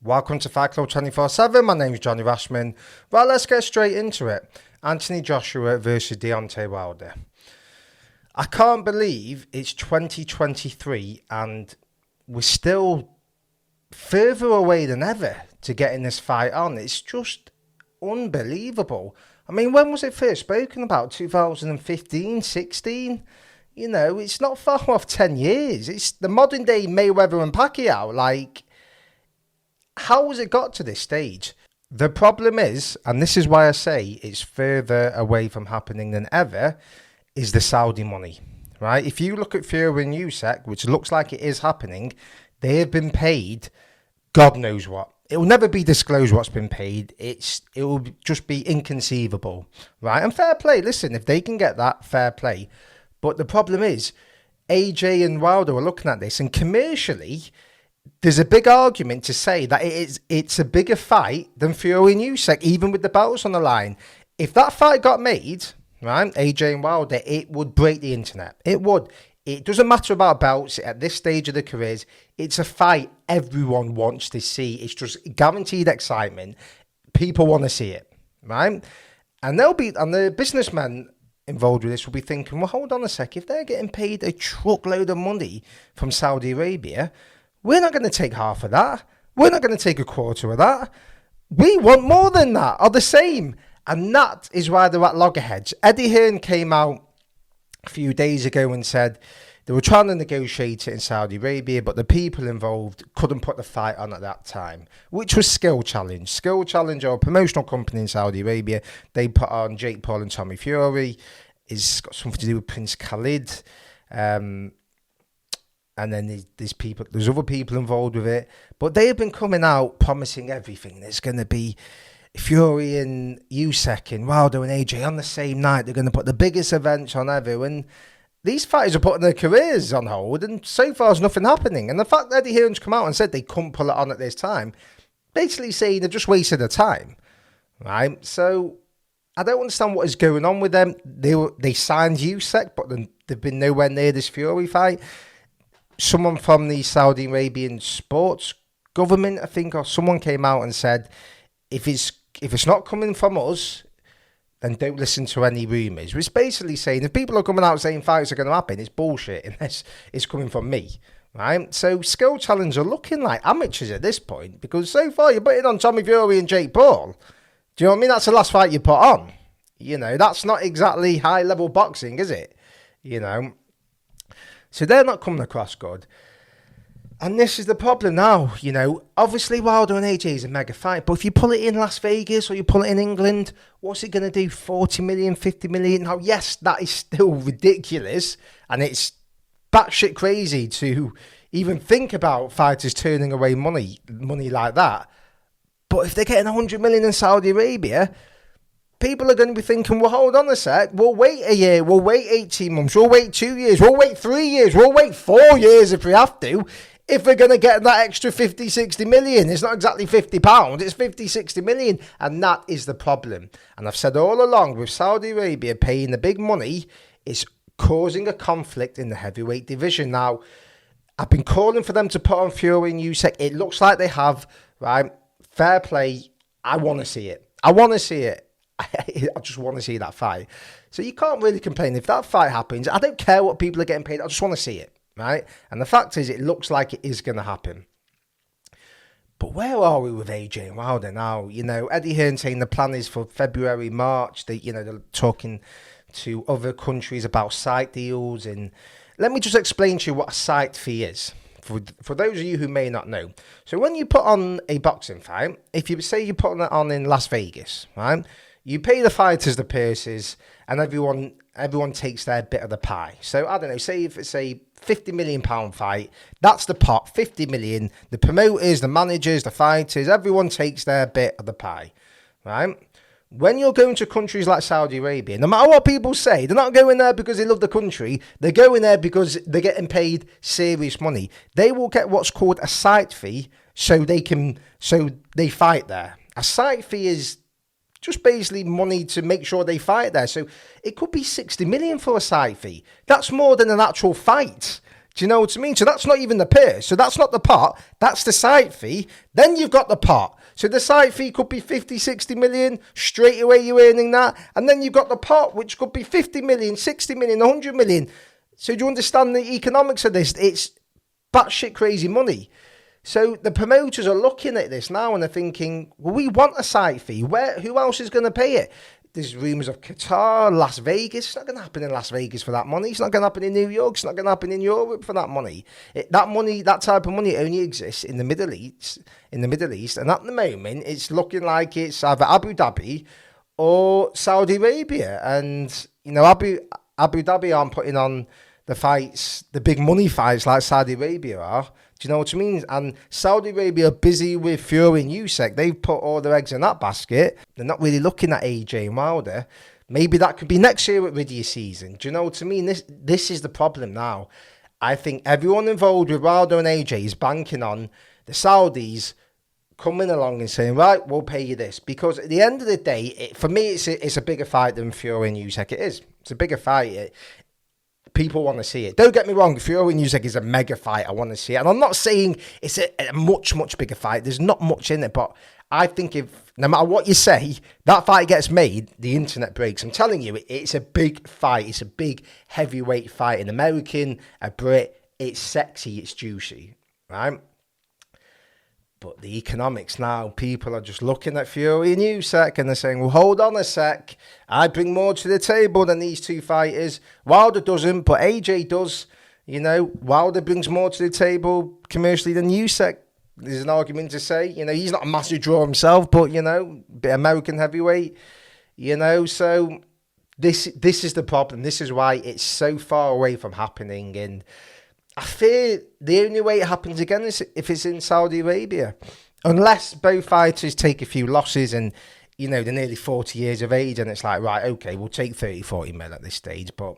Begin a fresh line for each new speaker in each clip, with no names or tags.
Welcome to Fight Club 24/7. My name is Johnny Rashman. Well, let's get straight into it. Anthony Joshua versus Deontay Wilder. I can't believe it's 2023 and we're still further away than ever to getting this fight on. It's just unbelievable. I mean, when was it first spoken about? 2015, 16? You know, it's not far off 10 years. It's the modern day Mayweather and Pacquiao. Like, how has it got to this stage? The problem is, and this is why I say it's further away from happening than ever, is the Saudi money, right? If you look at Fury and Usyk, which looks like it is happening, they have been paid God knows what. It will never be disclosed what's been paid. It will just be inconceivable, right? And fair play. Listen, if they can get that, fair play. But the problem is, AJ and Wilder are looking at this, and commercially, there's a big argument to say that it's a bigger fight than Fury and Usyk, even with the belts on the line. If that fight got made, right, AJ and Wilder, it would break the internet. It would. It doesn't matter about belts at this stage of their careers. It's a fight everyone wants to see. It's just guaranteed excitement. People want to see it, right? And the businessmen involved with this will be thinking, well, hold on a sec. If they're getting paid a truckload of money from Saudi Arabia, we're not going to take half of that. We're not going to take a quarter of that. We want more than that, or the same. And that is why they're at loggerheads. Eddie Hearn came out a few days ago and said they were trying to negotiate it in Saudi Arabia, but the people involved couldn't put the fight on at that time, which was Skill Challenge. Skill Challenge are a promotional company in Saudi Arabia. They put on Jake Paul and Tommy Fury. It's got something to do with Prince Khalid. And then there's other people involved with it. But they have been coming out promising everything. There's going to be Fury and Usyk and Wilder and AJ on the same night. They're going to put the biggest events on ever. And these fighters are putting their careers on hold. And so far, there's nothing happening. And the fact that Eddie Hearn's come out and said they couldn't pull it on at this time, basically saying they've just wasted their time. Right? So I don't understand what is going on with them. They signed Usyk, but they've been nowhere near this Fury fight. Someone from the Saudi Arabian sports government, I think, or someone came out and said, if it's not coming from us, then don't listen to any rumours. It's basically saying if people are coming out saying fights are going to happen, it's bullshit unless it's coming from me, right? So Skill Challenge are looking like amateurs at this point because so far you're putting on Tommy Fury and Jake Paul. Do you know what I mean? That's the last fight you put on. You know, that's not exactly high-level boxing, is it? You know. So they're not coming across good. And this is the problem now, you know. Obviously, Wilder and AJ is a mega fight. But if you pull it in Las Vegas or you pull it in England, what's it going to do? 40 million, 50 million? Now, yes, that is still ridiculous. And it's batshit crazy to even think about fighters turning away money like that. But if they're getting 100 million in Saudi Arabia, people are going to be thinking, well, hold on a sec. We'll wait a year. We'll wait 18 months. We'll wait 2 years. We'll wait 3 years. We'll wait 4 years if we have to. If we're going to get that extra 50, 60 million. It's not exactly £50. It's 50, 60 million. And that is the problem. And I've said all along, with Saudi Arabia paying the big money, it's causing a conflict in the heavyweight division. Now, I've been calling for them to put on Fury and Usyk. It looks like they have, right? Fair play. I want to see it. I want to see it. I just want to see that fight. So you can't really complain. If that fight happens, I don't care what people are getting paid. I just want to see it, right? And the fact is, it looks like it is going to happen. But where are we with AJ and Wilder now? You know, Eddie Hearn saying the plan is for February, March. They're talking to other countries about site deals. And let me just explain to you what a site fee is. For those of you who may not know. So when you put on a boxing fight, if you say you're putting it on in Las Vegas, right? You pay the fighters the purses and everyone takes their bit of the pie. So, I don't know, say if it's a £50 million fight, that's the pot, 50 million. The promoters, the managers, the fighters, everyone takes their bit of the pie, right? When you're going to countries like Saudi Arabia, no matter what people say, they're not going there because they love the country. They're going there because they're getting paid serious money. They will get what's called a site fee so they fight there. A site fee is just basically money to make sure they fight there. So it could be 60 million for a site fee. That's more than an actual fight. Do you know what I mean? So that's not even the purse. So that's not the pot. That's the site fee. Then you've got the pot. So the site fee could be 50, 60 million. Straight away you're earning that. And then you've got the pot, which could be 50 million, 60 million, 100 million. So do you understand the economics of this? It's batshit crazy money. So the promoters are looking at this now and they're thinking, well, we want a site fee. Who else is going to pay it? There's rumours of Qatar, Las Vegas. It's not going to happen in Las Vegas for that money. It's not going to happen in New York. It's not going to happen in Europe for that money. That type of money only exists in the Middle East. And at the moment, it's looking like it's either Abu Dhabi or Saudi Arabia. And Abu Dhabi aren't putting on the fights, the big money fights like Saudi Arabia are. Do you know what I mean? And Saudi Arabia are busy with Fury and Usyk. They've put all their eggs in that basket. They're not really looking at AJ and Wilder. Maybe that could be next year at Riddier season. Do you know what I mean? This is the problem now. I think everyone involved with Wilder and AJ is banking on the Saudis coming along and saying, right, we'll pay you this. Because at the end of the day, for me, it's a bigger fight than Fury and Usyk. It is. It's a bigger fight. People want to see it. Don't get me wrong, Fury and Usyk is a mega fight. I want to see it. And I'm not saying it's a much, much bigger fight. There's not much in it. But I think if, no matter what you say, that fight gets made, the internet breaks. I'm telling you, it's a big fight. It's a big heavyweight fight. An American, a Brit. It's sexy. It's juicy. Right? But the economics now, people are just looking at Fury and Usyk and they're saying, well, hold on a sec. I bring more to the table than these two fighters. Wilder doesn't, but AJ does. Wilder brings more to the table commercially than Usyk. There's an argument to say, he's not a massive draw himself, but, bit American heavyweight, So this is the problem. This is why it's so far away from happening. And I fear the only way it happens again is if it's in Saudi Arabia. Unless both fighters take a few losses and, they're nearly 40 years of age and it's like, right, okay, we'll take 30, 40 mil at this stage. But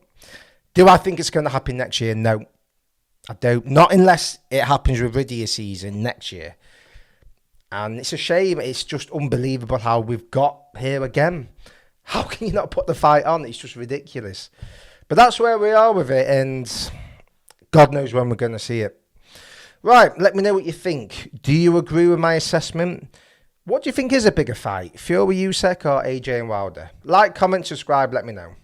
do I think it's going to happen next year? No, I don't. Not unless it happens with Riddier season next year. And it's a shame. It's just unbelievable how we've got here again. How can you not put the fight on? It's just ridiculous. But that's where we are with it. And God knows when we're going to see it. Right, let me know what you think. Do you agree with my assessment? What do you think is a bigger fight? Fury, Usyk or AJ and Wilder? Like, comment, subscribe, let me know.